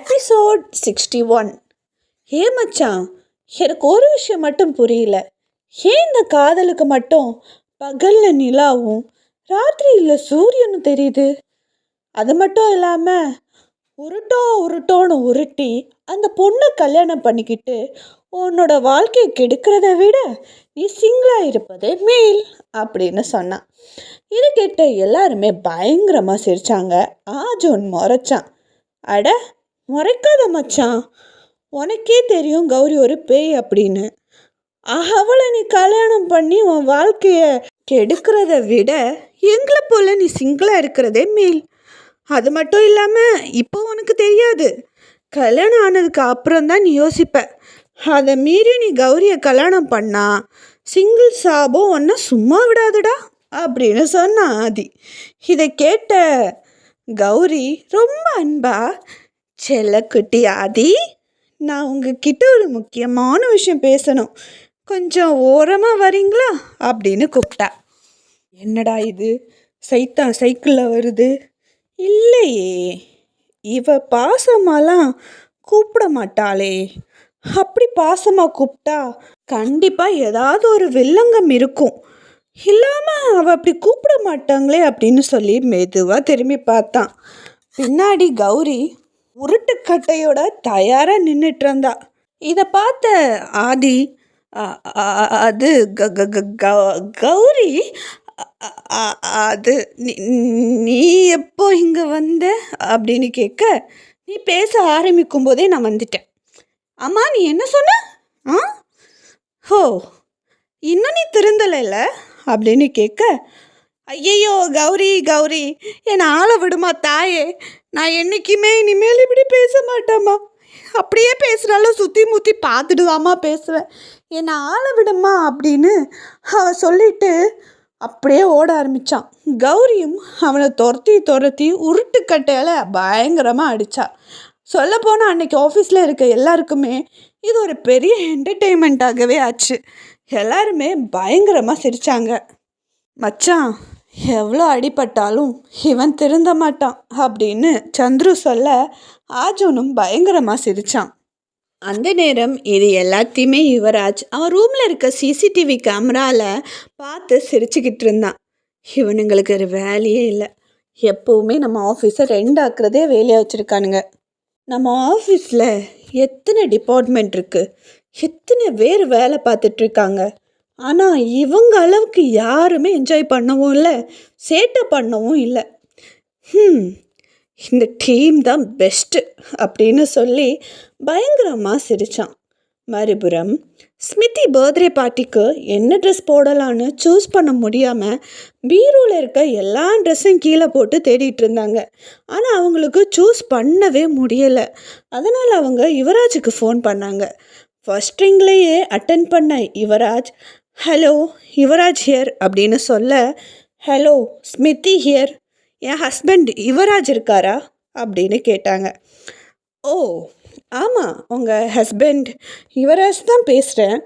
Episode 61. ஏ மச்சான், எனக்கு ஒரு விஷயம் மட்டும் புரியல. ஏன் இந்த காதலுக்கு மட்டும் பகலில் நிலாவும் ராத்திரியில் சூரியனும் தெரியுது? அது மட்டும் இல்லாமல் உருட்டோன்னு உருட்டி அந்த பொண்ணை கல்யாணம் பண்ணிக்கிட்டு உன்னோட வாழ்க்கையை கெடுக்கிறத விட நீ சிங்கிளாக இருப்பதே மேல் அப்படின்னு சொன்னான். இதை கேட்ட எல்லாருமே பயங்கரமாக சிரித்தாங்க. ஆஜோன் முறைச்சான். அட, முறைக்காத மச்சான், உனக்கே தெரியும் கௌரி ஒரு பேய் அப்படின்னு. அவளை நீ கல்யாணம் பண்ணி உன் வாழ்க்கையை கெடுக்கிறத விட எங்களை போல நீ சிங்கிளாக இருக்கிறதே மேல். அது மட்டும் இல்லாமல் இப்போ உனக்கு தெரியாது, கல்யாணம் ஆனதுக்கு அப்புறம் தான் நீ யோசிப்ப. அதை மீறி நீ கௌரியை கல்யாணம் பண்ணா சிங்கிள் சாபம் ஒன்றை சும்மா விடாதுடா அப்படின்னு சொன்னான் ஆதி. இதை கேட்ட கௌரி ரொம்ப அன்பா, செல்லக்குட்டி ஆதி, நான் உங்ககிட்ட ஒரு முக்கியமான விஷயம் பேசணும், கொஞ்சம் ஓரமாக வரீங்களா அப்படின்னு கூப்பிட்டா. என்னடா இது, சைத்தான் சைக்கிளில் வருது? இல்லையே, இவ பாசமாலாம் கூப்பிட மாட்டாளே. அப்படி பாசமாக கூப்பிட்டா கண்டிப்பாக ஏதாவது ஒரு வில்லங்கம் இருக்கும், இல்லாமல் அவள் அப்படி கூப்பிட மாட்டாங்களே அப்படின்னு சொல்லி மெதுவாக திரும்பி பார்த்தான். பின்னாடி கௌரி உருட்டுக்கட்டையோட தயாராக நின்றுட்டு இருந்தா. இதை பார்த்த ஆதி, அது கௌரி, அது நீ எப்போ இங்கே வந்த அப்படின்னு கேட்க, நீ பேச ஆரம்பிக்கும் போதே நான் வந்துட்டேன். அம்மா, நீ என்ன சொன்ன? ஹோ, இன்னும் நீ திருந்தலைல அப்படின்னு கேட்க, ஐயையோ கௌரி கௌரி, என்னை ஆளை விடுமா தாயே, நான் என்றைக்குமே இனிமேல் இப்படி பேச மாட்டேம்மா, அப்படியே பேசுகிறாலும் சுற்றி முற்றி பார்த்துட்டு தாம்மா பேசுவேன், என்னை ஆளை விடுமா அப்படின்னு அவன் சொல்லிட்டு அப்படியே ஓட ஆரம்பித்தான். கௌரியும் அவனை துரத்தி உருட்டுக்கட்டையால் பயங்கரமாக அடித்தா. சொல்லப்போனால் அன்றைக்கி ஆஃபீஸில் இருக்க எல்லாருக்குமே இது ஒரு பெரிய என்டர்டெயின்மெண்ட்டாகவே ஆச்சு. எல்லாருமே பயங்கரமாக சிரித்தாங்க. மச்சான், எவ்வளோ அடிபட்டாலும் இவன் திருந்த மாட்டான் அப்படின்னு சந்துரு சொல்ல ஆஜோனும் பயங்கரமாக சிரித்தான். அந்த நேரம் இது எல்லாத்தையுமே யுவராஜ் அவன் ரூமில் இருக்க சிசிடிவி கேமராவில் பார்த்து சிரிச்சுக்கிட்டு இருந்தான். இவனுங்களுக்கு ஒரு வேலையே இல்லை, எப்போவுமே நம்ம ஆஃபீஸை 2 ஆக்குறதே வேலையாக வச்சுருக்கானுங்க. நம்ம ஆஃபீஸில் எத்தனை டிபார்ட்மெண்ட் இருக்குது, எத்தனை பேர் வேலை பார்த்துட்ருக்காங்க, ஆனால் இவங்க அளவுக்கு யாருமே என்ஜாய் பண்ணவும் இல்லை, சேட்டை பண்ணவும் இல்லை. இந்த டீம் தான் பெஸ்ட்டு அப்படின்னு சொல்லி பயங்கரமாக சிரித்தான். மறுபுறம் ஸ்மிதி பர்த்டே பார்ட்டிக்கு என்ன ட்ரெஸ் போடலான்னு சூஸ் பண்ண முடியாமல் பீரோவில் இருக்க எல்லா ட்ரெஸ்ஸையும் கீழே போட்டு தேடிட்டு இருந்தாங்க. ஆனால் அவங்களுக்கு சூஸ் பண்ணவே முடியலை. அதனால் அவங்க யுவராஜுக்கு ஃபோன் பண்ணாங்க. ஃபர்ஸ்ட் ரிங்லேயே அட்டன் பண்ண யுவராஜ், ஹலோ, யுவராஜ் ஹியர் அப்படின்னு சொல்ல, ஹலோ ஸ்மிதி ஹியர், என் ஹஸ்பண்ட் யுவராஜ் இருக்காரா அப்படின்னு கேட்டாங்க. ஓ ஆமாம், உங்கள் ஹஸ்பண்ட் யுவராஜ் தான் பேசுகிறேன்,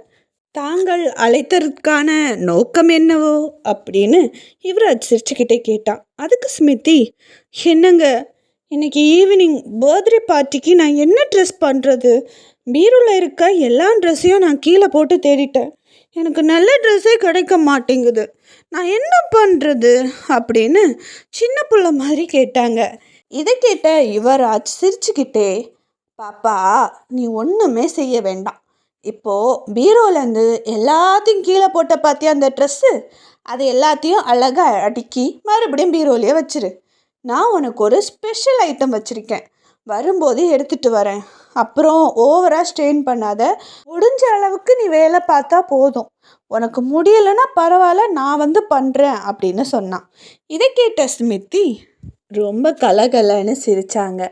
தாங்கள் அழைத்ததற்கான நோக்கம் என்னவோ அப்படின்னு யுவராஜ் சிரிச்சுக்கிட்டே கேட்டான். அதுக்கு ஸ்மிதி, என்னங்க, இன்னைக்கு ஈவினிங் பர்த்டே பார்ட்டிக்கு நான் என்ன ட்ரெஸ் பண்ணுறது, பீரோவில் இருக்க எல்லா ட்ரெஸ்ஸையும் நான் கீழே போட்டு தேடிட்டேன், எனக்கு நல்ல ட்ரெஸ்ஸே கிடைக்க மாட்டேங்குது, நான் என்ன பண்ணுறது அப்படின்னு சின்ன பிள்ளை மாதிரி கேட்டாங்க. இதை கேட்ட யுவராஜ் சிரிச்சுக்கிட்டே, பாப்பா, நீ ஒன்றுமே செய்ய வேண்டாம், இப்போது பீரோலேருந்து எல்லாத்தையும் கீழே போட்ட பார்த்தியா அந்த ட்ரெஸ்ஸு, அது எல்லாத்தையும் அழகாக அடுக்கி மறுபடியும் பீரோலையே வச்சிரு, நான் உனக்கு ஒரு ஸ்பெஷல் ஐட்டம் வச்சுருக்கேன், வரும்போது எடுத்துகிட்டு வரேன், அப்புறம் ஓவராக ஸ்ட்ரெயின் பண்ணாத, முடிஞ்ச அளவுக்கு நீ வேலை பார்த்தா போதும், உனக்கு முடியலைன்னா பரவாயில்ல, நான் வந்து பண்ணுறேன் அப்படின்னு சொன்னான். இதை கேட்ட ஸ்மிதி ரொம்ப கலகலன்னு சிரித்தாங்க.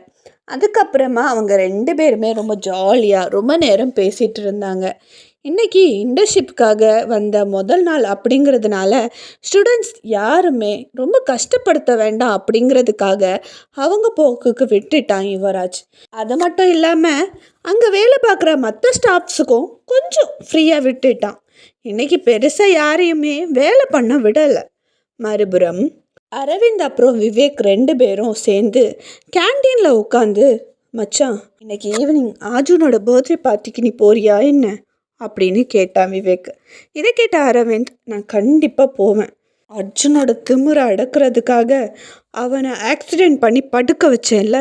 அதுக்கப்புறமா அவங்க 2 பேருமே ரொம்ப ஜாலியாக ரொம்ப நேரம் பேசிகிட்டு இருந்தாங்க. இன்றைக்கி இன்டர்ன்ஷிப்காக வந்த முதல் நாள் அப்படிங்கிறதுனால ஸ்டூடெண்ட்ஸ் யாருமே ரொம்ப கஷ்டப்படுத்த வேண்டாம் அப்படிங்கிறதுக்காக அவங்க போக்குக்கு விட்டுட்டான் யுவராஜ். அது மட்டும் இல்லாமல் அங்கே வேலை பார்க்குற மற்ற ஸ்டாஃப்ஸுக்கும் கொஞ்சம் ஃப்ரீயாக விட்டுட்டான். இன்றைக்கி பெருசாக யாரையுமே வேலை பண்ண விடலை. மறுபுறம் அரவிந்த் அப்புறம் விவேக் 2 பேரும் சேர்ந்து கேன்டீனில் உட்காந்து மச்சான், இன்னைக்கு ஈவினிங் அர்ஜுனோட பர்த்டே பார்ட்டிக்கு நீ போறியா என்ன அப்படின்னு கேட்டான் விவேக். இதை கேட்ட அரவிந்த், நான் கண்டிப்பாக போவேன். அர்ஜுனோட திமிரை அடக்கிறதுக்காக அவனை ஆக்சிடெண்ட் பண்ணி படுக்க வச்சேன்ல,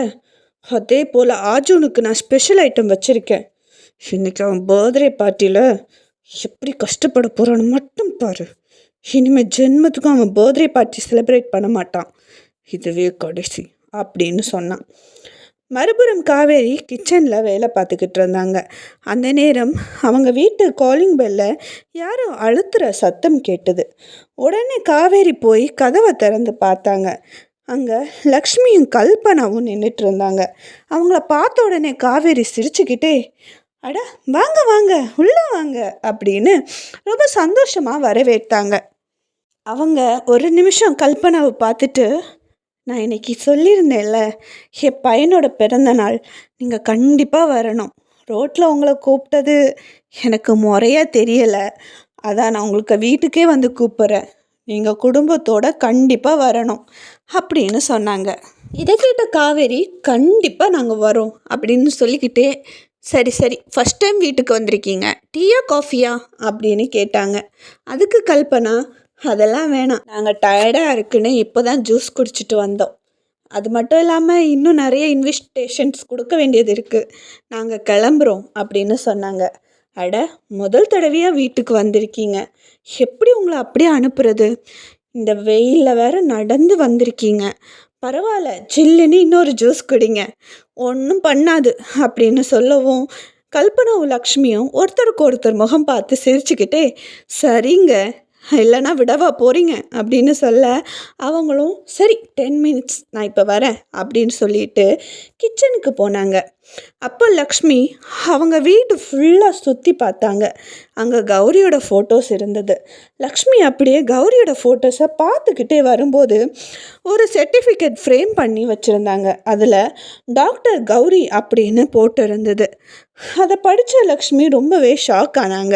அதே போல் அர்ஜுனுக்கு நான் ஸ்பெஷல் ஐட்டம் வச்சுருக்கேன். இன்னைக்கு அவன் பர்த்டே பார்ட்டியில் எப்படி கஷ்டப்பட போகிறான்னு மட்டும் பாரு. இனிமேல் ஜென்மத்துக்கும் அவன் பர்த்டே பார்ட்டி செலிப்ரேட் பண்ண மாட்டான். இதுவே கடைசி அப்படின்னு சொன்னான். மறுபுறம் காவேரி கிச்சனில் வேலை பார்த்துக்கிட்டு இருந்தாங்க. அந்த நேரம் அவங்க வீட்டு காலிங் பெல்ல யாரோ அழுத்துற சத்தம் கேட்டது. உடனே காவேரி போய் கதவை திறந்து பார்த்தாங்க. அங்கே லக்ஷ்மியும் கல்பனாவும் நின்றுட்டு இருந்தாங்க. அவங்கள பார்த்த உடனே காவேரி சிரிச்சுக்கிட்டே, அட வாங்க வாங்க உள்ளே வாங்க அப்படின்னு ரொம்ப சந்தோஷமாக வரவேற்றாங்க. அவங்க ஒரு நிமிஷம் கல்பனாவை பார்த்துட்டு, நான் இன்னைக்கு சொல்லியிருந்தேன்ல, என் பையனோட பிறந்த நாள், நீங்கள் கண்டிப்பாக வரணும். ரோட்டில் உங்களை கூப்பிட்டது எனக்கு முறையாக தெரியலை, அதான் நான் உங்களுக்கு வீட்டுக்கே வந்து கூப்பிட்றேன். நீங்கள் குடும்பத்தோட கண்டிப்பாக வரணும் அப்படின்னு சொன்னாங்க. இதை கேட்ட காவேரி, கண்டிப்பாக நாங்கள் வரோம் அப்படின்னு சொல்லிக்கிட்டே, சரி சரி, ஃபஸ்ட் டைம் வீட்டுக்கு வந்திருக்கீங்க, டீயா காஃபியா அப்படின்னு கேட்டாங்க. அதுக்கு கல்பனா, அதெல்லாம் வேணாம், நாங்கள் டயர்டாக இருக்குன்னு இப்போ தான் ஜூஸ் குடிச்சிட்டு வந்தோம். அது மட்டும் இல்லாமல் இன்னும் நிறைய இன்விடேஷன்ஸ் கொடுக்க வேண்டியது இருக்குது, நாங்கள் கிளம்புறோம் அப்படின்னு சொன்னாங்க. அட, முதல் தடவையாக வீட்டுக்கு வந்திருக்கீங்க, எப்படி உங்களை அப்படியே அனுப்புறது? இந்த வெயிலில் வேற நடந்து வந்திருக்கீங்க, பரவாயில்ல, சில்லுன்னு இன்னொரு ஜூஸ் குடிங்க, ஒன்றும் பண்ணாது அப்படின்னு சொல்லவும் கல்பனாவும் லக்ஷ்மியும் ஒருத்தருக்கு ஒருத்தர் முகம் பார்த்து சிரிச்சுக்கிட்டே, சரிங்க, இல்லைனா விடவா போகிறீங்க அப்படின்னு சொல்ல, அவங்களும் சரி 10 மினிட்ஸ் நான் இப்போ வரேன் அப்படின்னு சொல்லிட்டு கிச்சனுக்கு போனாங்க. அப்போ லக்ஷ்மி அவங்க வீடு ஃபுல்லாக சுற்றி பார்த்தாங்க. அங்கே கௌரியோட ஃபோட்டோஸ் இருந்தது. லக்ஷ்மி அப்படியே கௌரியோட ஃபோட்டோஸை பார்த்துக்கிட்டே வரும்போது ஒரு சர்டிஃபிகேட் ஃப்ரேம் பண்ணி வச்சுருந்தாங்க. அதில் டாக்டர் கௌரி அப்படின்னு போட்டு இருந்தது. அதை படித்த லக்ஷ்மி ரொம்பவே ஷாக் ஆனாங்க.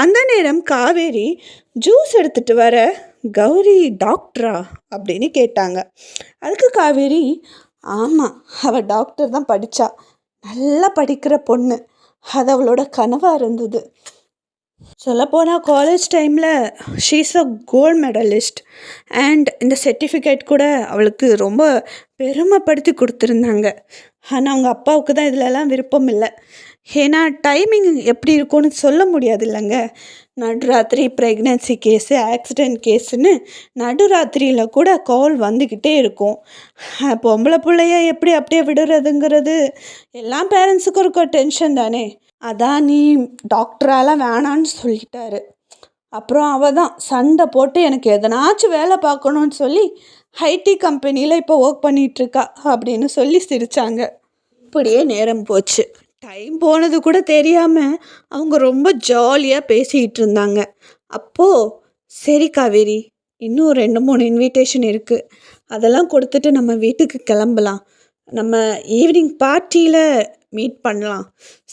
அந்த நேரம் காவேரி ஜூஸ் எடுத்துகிட்டு வர, கௌரி டாக்டரா அப்படின்னு கேட்டாங்க. அதுக்கு காவேரி, ஆமாம், அவள் டாக்டர் தான் படித்தா, நல்லா படிக்கிற பொண்ணு, அது அவளோட கனவாக இருந்தது. சொல்லப்போனால் காலேஜ் டைமில் she's a gold medalist and இந்த சர்டிஃபிகேட் கூட அவளுக்கு ரொம்ப பெருமைப்படுத்தி கொடுத்துருந்தாங்க. ஆனால் அவங்க அப்பாவுக்கு தான் இதிலெல்லாம் விருப்பம் இல்லை. ஏன்னா டைமிங் எப்படி இருக்கும்னு சொல்ல முடியாது இல்லைங்க. நடுராத்திரி ப்ரெக்னென்சி கேஸு, ஆக்சிடெண்ட் கேஸுன்னு நடுராத்திரியில் கூட கால் வந்துக்கிட்டே இருக்கும். பொம்பளை பிள்ளைய எப்படி அப்படியே விடுறதுங்கிறது எல்லா பேரண்ட்ஸுக்கும் இருக்க டென்ஷன் தானே. அதான் நீ டாக்டரால் வேணான்னு சொல்லிட்டாரு. அப்புறம் அவள் தான் சண்டை போட்டு எனக்கு எதனாச்சும் வேலை பார்க்கணுன்னு சொல்லி ஐடி கம்பெனியில் இப்போ ஒர்க் பண்ணிகிட்ருக்கா அப்படின்னு சொல்லி சிரித்தாங்க. இப்படியே நேரம் போச்சு. டைம் போனது கூட தெரியாமல் அவங்க ரொம்ப ஜாலியாக பேசிகிட்டு இருந்தாங்க. அப்போது, சரி காவேரி, இன்னும் 2-3 இன்விடேஷன் இருக்குது, அதெல்லாம் கொடுத்துட்டு நம்ம வீட்டுக்கு கிளம்பலாம், நம்ம ஈவினிங் பார்ட்டியில் மீட் பண்ணலாம்,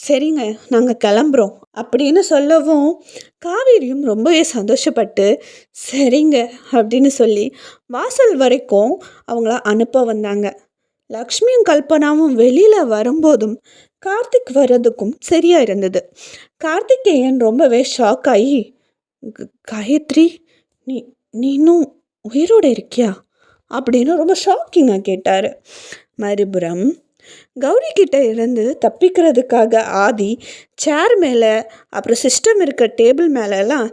சரிங்க நாங்கள் கிளம்புறோம் அப்படின்னு சொல்லவும் காவேரியும் ரொம்பவே சந்தோஷப்பட்டு சரிங்க அப்படின்னு சொல்லி வாசல் வரைக்கும் அவங்கள அனுப்ப வந்தாங்க. லக்ஷ்மியும் கல்பனாவும் வெளியில் வரும்போதும் கார்த்திக் வர்றதுக்கும் சரியாக இருந்தது. கார்த்திகேயன் ரொம்பவே ஷாக் ஆகி, காயத்ரி, நீ நீ இன்னும் உயிரோடு இருக்கியா அப்படின்னு ரொம்ப ஷாக்கிங்காக கேட்டார். மறுபுறம் கௌரி கிட்ட இருந்து தப்பிக்கிறதுக்காக ஆதி சேர் மேலே அப்புறம் சிஸ்டம் இருக்க டேபிள் மேலெல்லாம்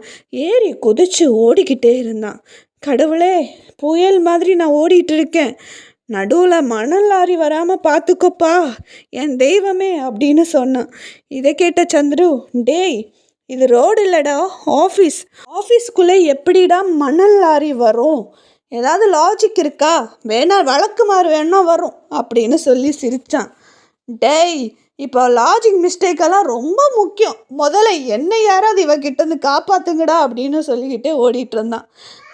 ஏறி குதிச்சு ஓடிக்கிட்டே இருந்தான். கடவுளே, புயல் மாதிரி நான் ஓடிட்டு இருக்கேன், நடுவில் மணல் லாரி வராமல் பார்த்துக்கோப்பா என் தெய்வமே அப்படின்னு சொன்னான். இதை கேட்ட சந்துரு, டேய், இது ரோடு இல்லைடா, ஆஃபீஸ்க்குள்ளே எப்படிடா மணல் லாரி வரும், ஏதாவது லாஜிக் இருக்கா, வேணா வழக்குமாறு வேணா வரும் அப்படின்னு சொல்லி சிரித்தான். டேய், இப்போ லாஜிக் மிஸ்டேக்கெல்லாம் ரொம்ப முக்கியம், முதல்ல என்னை யாராவது இவகிட்டேருந்து காப்பாற்றுங்கடா அப்படின்னு சொல்லிக்கிட்டே ஓடிட்டு இருந்தான்.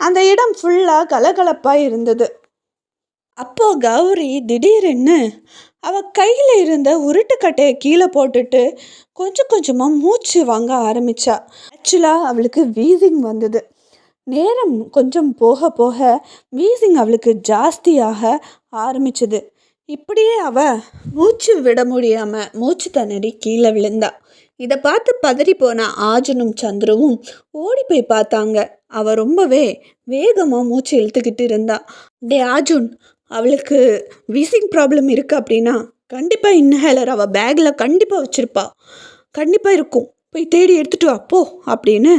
அந்த இடம் ஃபுல்லாக கலகலப்பாக இருந்தது. அப்போது கௌரி திடீரென்னு அவள் கையில் இருந்த உருட்டுக்கட்டையை கீழே போட்டுட்டு கொஞ்சம் கொஞ்சமாக மூச்சு வாங்க ஆரம்பித்தா. ஆக்சுவலாக அவளுக்கு வீசிங் வந்தது. நேரம் கொஞ்சம் போக போக வீசிங் அவளுக்கு ஜாஸ்தியாக ஆரம்பிச்சது. இப்படியே அவ மூச்சு விட முடியாமல் மூச்சு திணறி கீழே விழுந்தா. இதை பார்த்து பதறி போன ஆர்ஜுனும் சந்துருவும் ஓடி போய் பார்த்தாங்க. அவ ரொம்பவே வேகமாக மூச்சு இழுத்துக்கிட்டு இருந்தா. டே ஆர்ஜுன், அவளுக்கு வீசிங் ப்ராப்ளம் இருக்குது அப்படின்னா கண்டிப்பாக இன்ஹேலர் அவள் பேக்கில் கண்டிப்பாக வச்சுருப்பா, கண்டிப்பாக இருக்கும், போய் தேடி எடுத்துகிட்டு வா போ அப்படின்னு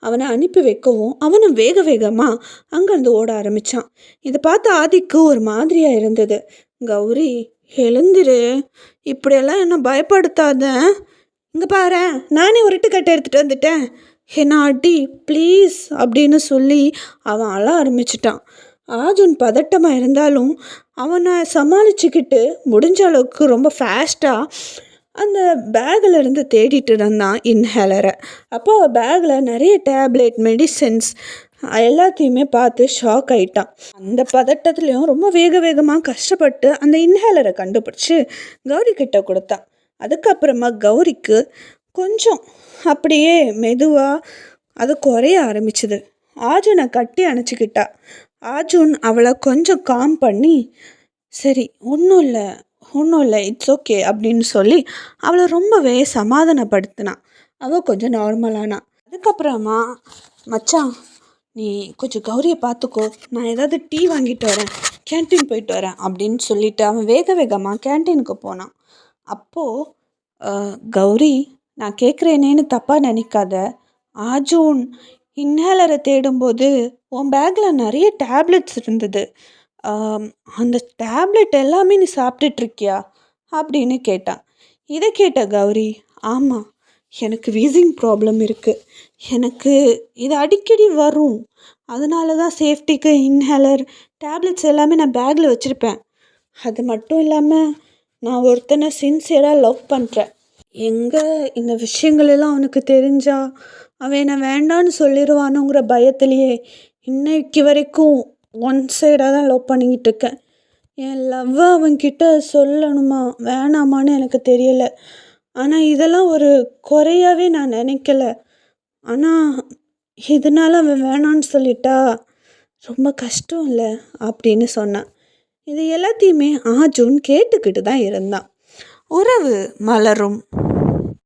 அவனை அனுப்பி வைக்கவும் அவனும் வேக வேகமாக அங்கேருந்து ஓட ஆரம்பித்தான். இதை பார்த்து ஆதிக்கு ஒரு மாதிரியாக இருந்தது. கௌரி, எழுந்திரு, இப்படியெல்லாம் என்ன பயப்படுத்தாத, இங்கே பாரு நானே ஒரு கட்டை எடுத்துகிட்டு வந்துட்டேன், என்ன அடி ப்ளீஸ் அப்படின்னு சொல்லி அவன் அழ ஆரம்பிச்சிட்டான். ஆர்ஜுன் பதட்டமாக இருந்தாலும் அவனை சமாளிச்சுக்கிட்டு முடிஞ்ச அளவுக்கு ரொம்ப ஃபாஸ்ட்டாக அந்த பேக்கில் இருந்து தேடிட்டு இருந்தான் இன்ஹேலரை. அப்போ பேக்கில் நிறைய டேப்லெட், மெடிசன்ஸ் எல்லாத்தையுமே பார்த்து ஷாக் ஆகிட்டான். அந்த பதட்டத்துலேயும் ரொம்ப வேகமாக கஷ்டப்பட்டு அந்த இன்ஹேலரை கண்டுபிடிச்சி கௌரி கிட்ட கொடுத்தான். அதுக்கப்புறமா கௌரிக்கு கொஞ்சம் அப்படியே மெதுவாக அது குறைய ஆரம்பிச்சுது. ஆர்ஜுனை கட்டி அணைச்சிக்கிட்டா. ஆர்ஜுன் அவளை கொஞ்சம் காம் பண்ணி, சரி ஒன்றும் இல்லை இட்ஸ் ஓகே அப்படின்னு சொல்லி அவளை ரொம்பவே சமாதானப்படுத்தினான். அவள் கொஞ்சம் நார்மலானான். அதுக்கப்புறமா மச்சான், நீ கொஞ்சம் கௌரியை பார்த்துக்கோ, நான் ஏதாவது டீ வாங்கிட்டு வரேன், கேன்டீன் போயிட்டு வரேன் அப்படின்னு சொல்லிட்டு அவன் வேகமாக கேன்டீனுக்கு போனான். அப்போது கௌரி, நான் கேட்குறேனேன்னு தப்பாக நினைக்காத, ஆர்ஜுன் இன்ஹேலரை தேடும்போது உன் பேக்கில் நிறைய டேப்லெட்ஸ் இருந்தது, அந்த டேப்லெட் எல்லாமே நீ சாப்பிட்டுட்ருக்கியா அப்படின்னு கேட்டான். இதை கேட்ட கௌரி, ஆமாம், எனக்கு வீசிங் ப்ராப்ளம் இருக்குது, எனக்கு இது அடிக்கடி வரும், அதனால தான் சேஃப்டிக்கு இன்ஹேலர் டேப்லெட்ஸ் எல்லாமே நான் பேக்கில் வச்சுருப்பேன். அது மட்டும் இல்லாமல் நான் ஒருத்தனை சின்சியராக லவ் பண்ணுறேன். எங்கே இந்த விஷயங்கள் எல்லாம் அவனுக்கு தெரிஞ்சா அவன் என்னை வேண்டான்னு சொல்லிடுவானுங்கிற பயத்துலேயே இன்னைக்கு வரைக்கும் ஒன் சைடாக தான் லவ் பண்ணிக்கிட்டு இருக்கேன். என் லவ்வை அவன்கிட்ட சொல்லணுமா வேணாமான்னு எனக்கு தெரியலை. ஆனால் இதெல்லாம் ஒரு குறையாவே நான் நினைக்கல. ஆனால் இதனால் அவன் வேணான்னு சொல்லிட்டா ரொம்ப கஷ்டம் இல்லை அப்படின்னு சொன்னான். இது எல்லாத்தையுமே ஆர்ஜுன் கேட்டுக்கிட்டு தான் இருந்தான். உறவு மலரும்.